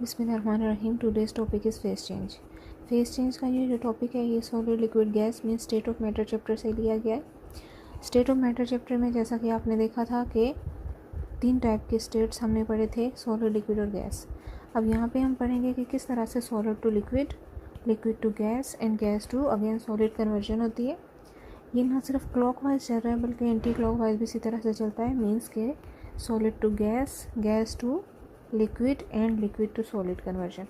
बिस्मिल्लाहिर्रहमानिर्रहीम। Today's topic is face change. Face change का ये जो टॉपिक है ये solid liquid gas mean state of matter chapter से लिया गया है। स्टेट ऑफ मैटर चैप्टर में जैसा कि आपने देखा था कि 3 टाइप के स्टेट्स हमने पढ़े थे, सॉलिड लिक्विड और गैस। अब यहाँ पे हम पढ़ेंगे कि किस तरह से solid to liquid, liquid to gas and gas to again solid conversion होती है। ये ना सिर्फ क्लॉकवाइज चल रहा है बल्कि एंटी क्लॉकवाइज भी इसी तरह से चलता है। मीन्स के solid to gas, gas to liquid and liquid to solid conversion.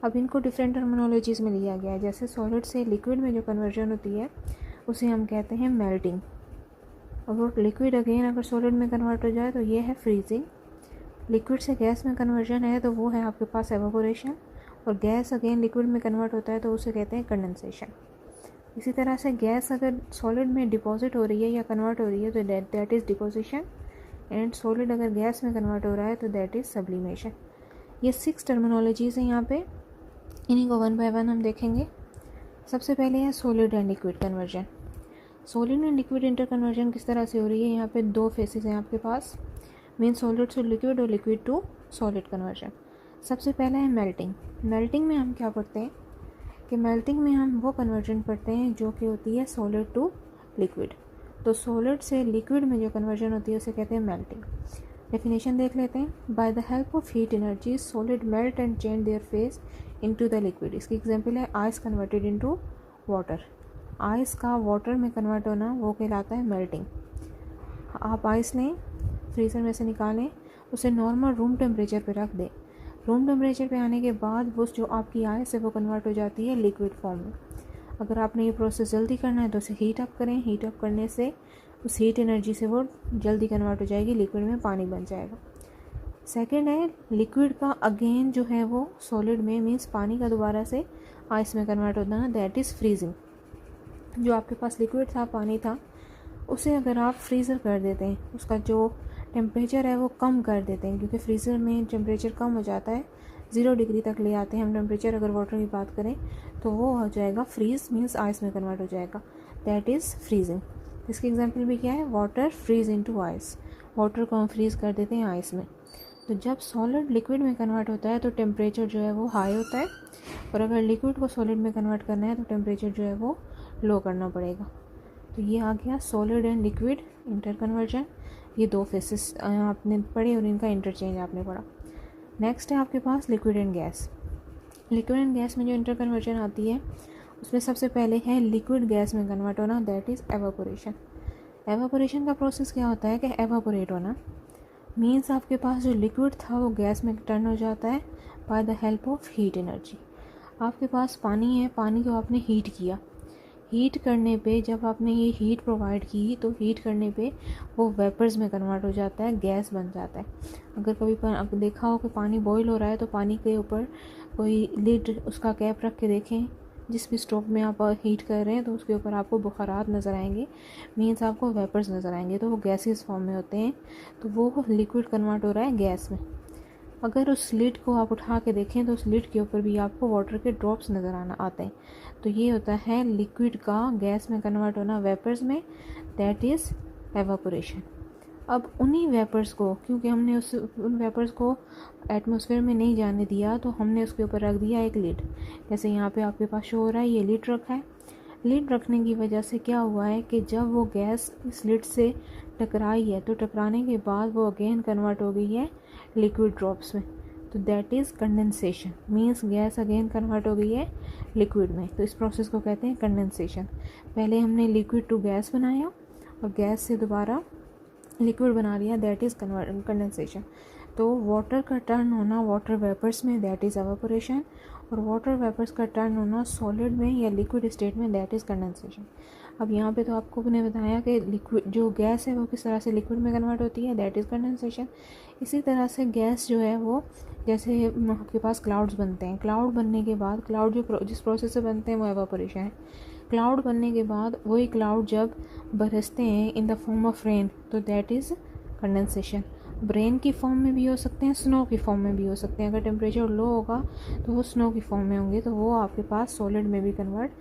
अब इनको डिफरेंट टर्मिनोलॉजीज़ में लिया गया है। जैसे सॉलिड से लिक्विड में जो कन्वर्जन होती है उसे हम कहते हैं मेल्टिंग। और लिक्विड अगेन अगर सॉलिड में कन्वर्ट हो जाए तो ये है फ्रीजिंग। लिक्विड से गैस में कन्वर्जन है तो वो है आपके पास एवापोरेशन। और गैस अगेन लिक्विड में कन्वर्ट होता है तो उसे कहते हैं कंडेंसेशन। इसी तरह से गैस अगर सॉलिड में डिपॉजिट हो रही है या कन्वर्ट हो रही है तो that is deposition. And solid अगर गैस में कन्वर्ट हो रहा है तो दैट इज़ सब्लिमेशन। ये 6 टर्मिनोलॉजीज़ हैं यहाँ पे, इन्हीं को वन बाय वन हम देखेंगे। सबसे पहले है solid and liquid conversion. Solid and liquid inter conversion किस तरह से हो रही है, यहाँ पे 2 फेसेस हैं आपके पास, मीन सॉलिड टू लिक्विड और लिक्विड टू सॉलिड कन्वर्जन। सबसे पहला है मेल्टिंग। मेल्टिंग में हम क्या करते हैं कि मेल्टिंग में हम वो कन्वर्जन पढ़ते हैं जो कि होती है सॉलिड टू लिक्विड। तो सॉलिड से लिक्विड में जो कन्वर्जन होती है उसे कहते हैं मेल्टिंग। डेफिनेशन देख लेते हैं। By the help of heat energy solid melt and change their face into the liquid. इसकी एग्जांपल है ice converted into water. Ice का वाटर में कन्वर्ट होना वो कहलाता है मेल्टिंग। आप आइस लें, फ्रीज़र में से निकालें, उसे नॉर्मल रूम टेम्परेचर पे रख दें। रूम टेम्परेचर पे आने के बाद वो जो आपकी आइस है वो कन्वर्ट हो जाती है लिक्विड फॉर्म में। अगर आपने ये प्रोसेस जल्दी करना है तो उसे हीट अप करें। हीट अप करने से उस हीट एनर्जी से वो जल्दी कन्वर्ट हो जाएगी, लिक्विड में पानी बन जाएगा। सेकंड है लिक्विड का अगेन जो है वो सॉलिड में मीन्स पानी का दोबारा से आइस में कन्वर्ट होता है, दैट इज़ फ्रीजिंग। जो आपके पास लिक्विड था, पानी था, उसे अगर आप फ्रीज़र कर देते हैं, उसका जो टेम्परेचर है वो कम कर देते हैं, क्योंकि फ्रीज़र में टेम्परेचर कम हो जाता है, 0 डिग्री तक ले आते हैं हम टेम्परेचर। अगर वाटर की बात करें तो वो हो जाएगा फ्रीज मीन्स आइस में कन्वर्ट हो जाएगा, दैट इज़ फ्रीजिंग। इसकी एग्जांपल भी क्या है, water freeze into ice. Water को हम फ्रीज़ कर देते हैं आइस में। तो जब सॉलिड लिक्विड में कन्वर्ट होता है तो टेम्परेचर जो है वो हाई होता है, और अगर लिक्विड को सॉलिड में कन्वर्ट करना है तो टेम्परेचर जो है वो लो करना पड़ेगा। तो ये आ गया solid and liquid inter conversion. ये 2 फेसेस आपने पढ़े और इनका इंटरचेंज आपने पढ़ा। नेक्स्ट है आपके पास liquid and gas. Liquid and gas में जो इंटर कन्वर्जन आती है उसमें सबसे पहले है लिक्विड गैस में कन्वर्ट होना, दैट इज़ एवापोरेशन। एवापोरेशन का प्रोसेस क्या होता है कि एवापोरेट होना मीन्स आपके पास जो लिक्विड था वो गैस में टर्न हो जाता है by the help of heat energy. आपके पास पानी है, पानी को आपने हीट किया। हीट करने पे जब आपने ये हीट प्रोवाइड की तो हीट करने पे वो वेपर्स में कन्वर्ट हो जाता है, गैस बन जाता है। अगर कभी आप देखा हो कि पानी बॉईल हो रहा है तो पानी के ऊपर कोई लिड उसका कैप रख के देखें, जिस भी स्टोव में आप हीट कर रहे हैं तो उसके ऊपर आपको बुखारात नज़र आएंगे, मीन्स आपको वेपर्स नज़र आएंगे, तो वो गैसेस फॉर्म में होते हैं, तो वो लिक्विड कन्वर्ट हो रहा है गैस में। अगर उस लिड को आप उठा के देखें तो उस लिड के ऊपर भी आपको वाटर के ड्रॉप्स नज़र आते हैं। तो ये होता है लिक्विड का गैस में कन्वर्ट होना वेपर्स में, दैट इज़ एवापोरेशन। अब उन्हीं वेपर्स को, क्योंकि हमने उन वेपर्स को एटमॉस्फेयर में नहीं जाने दिया तो हमने उसके ऊपर रख दिया एक लिड। जैसे यहाँ पे आपके पास शो हो रहा है, ये लिड रखा है। लिड रखने की वजह से क्या हुआ है कि जब वो गैस इस लिड से टकराई है तो टकराने के बाद वो अगेन कन्वर्ट हो गई है लिक्विड ड्रॉप्स में, तो that is condensation. Means gas again convert हो गई है लिक्विड में, तो इस प्रोसेस को कहते हैं कंडेंसेशन। पहले हमने लिक्विड टू गैस बनाया और गैस से दोबारा लिक्विड बना लिया, दैट इज़ कंडेंसेशन। तो वाटर का टर्न होना वाटर वेपर्स में, दैट इज़ एवापोरेशन, और वाटर वेपर्स का टर्न होना सॉलिड में या लिक्विड स्टेट में, दैट इज़ कंडेंसेशन। अब यहाँ पे तो आपको ने बताया कि लिक्विड जो गैस है वो किस तरह से लिक्विड में कन्वर्ट होती है, दैट इज़ कंडेंसेशन। इसी तरह से गैस जो है वो, जैसे आपके पास क्लाउड्स बनते हैं, क्लाउड बनने के बाद क्लाउड जो जिस प्रोसेस से बनते हैं वो एवापोरेशन है। क्लाउड बनने के बाद वही क्लाउड जब बरसते हैं in the form of rain तो दैट इज़ कंडेंसेशन। रेन की फॉर्म में भी हो सकते हैं, स्नो की फॉर्म में भी हो सकते हैं। अगर टेम्परेचर लो होगा तो वो स्नो की फॉर्म में होंगे, तो वो आपके पास सॉलिड में भी कन्वर्ट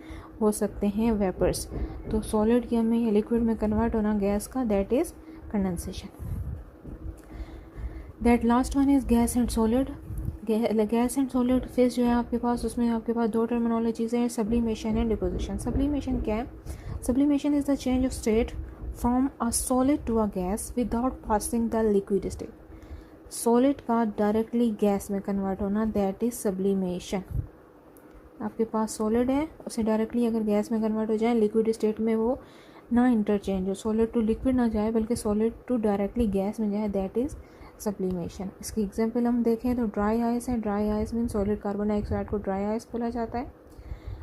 हो सकते हैं वेपर्स। तो सॉलिड के में या लिक्विड में कन्वर्ट होना गैस का, that is condensation. That last one is gas and solid. Gas and solid phase जो है आपके पास, उसमें आपके पास दो टर्मिनोलॉजीज हैं, सब्लिमेशन एंड डिपोजिशन। सब्लिमेशन क्या है? Sublimation is the change of state from a solid to a gas without passing the liquid state. Solid का डायरेक्टली गैस में कन्वर्ट होना, दैट इज सब्लिमेशन। आपके पास सॉलिड है, उसे डायरेक्टली अगर गैस में कन्वर्ट हो जाए, लिक्विड स्टेट में वो ना इंटरचेंज हो, सॉलिड टू लिक्विड ना जाए बल्कि सॉलिड टू डायरेक्टली गैस में जाए, दैट इज़ सब्लिमेशन। इसकी एग्जांपल हम देखें तो ड्राई आइस है। Dry ice mean solid carbon dioxide को ड्राई आइस बोला जाता है।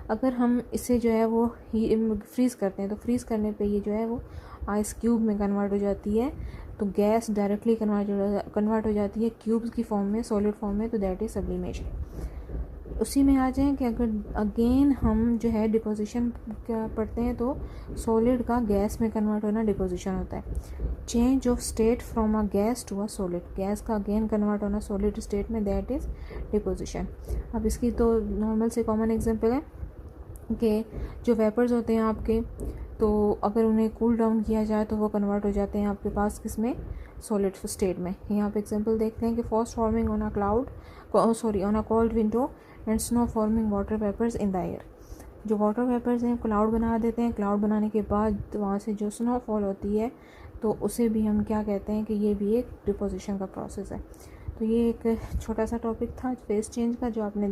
अगर हम इसे जो है वो फ्रीज़ करते हैं तो फ्रीज़ करने पे ये जो है वो आइस क्यूब में कन्वर्ट हो जाती है, तो गैस डायरेक्टली कन्वर्ट हो जाती है क्यूब्स की फॉर्म में, सॉलिड फॉर्म में, तो दैट इज़ सब्लिमेशन। उसी में आ जाएं कि अगर अगेन हम जो है डिपोजिशन क्या पढ़ते हैं तो सॉलिड का गैस में कन्वर्ट होना डिपोजिशन होता है। Change of state from a gas to a solid, gas का अगेन कन्वर्ट होना सॉलिड स्टेट में, दैट इज़ डिपोजिशन। अब इसकी तो नॉर्मल से कॉमन एग्जांपल है कि जो वेपर्स होते हैं आपके, तो अगर उन्हें कूल डाउन किया जाए तो वो कन्वर्ट हो जाते हैं आपके पास किस में? सॉलिड स्टेट में। यहाँ पे एग्जांपल देखते हैं कि frost forming on a cold window and snow forming water vapours in the air. जो वाटर वेपर्स हैं क्लाउड बना देते हैं, क्लाउड बनाने के बाद वहाँ से जो स्नोफॉल होती है तो उसे भी हम क्या कहते हैं कि ये भी एक डिपोजिशन का प्रोसेस है। तो ये एक छोटा सा टॉपिक था फेस चेंज का जो आपने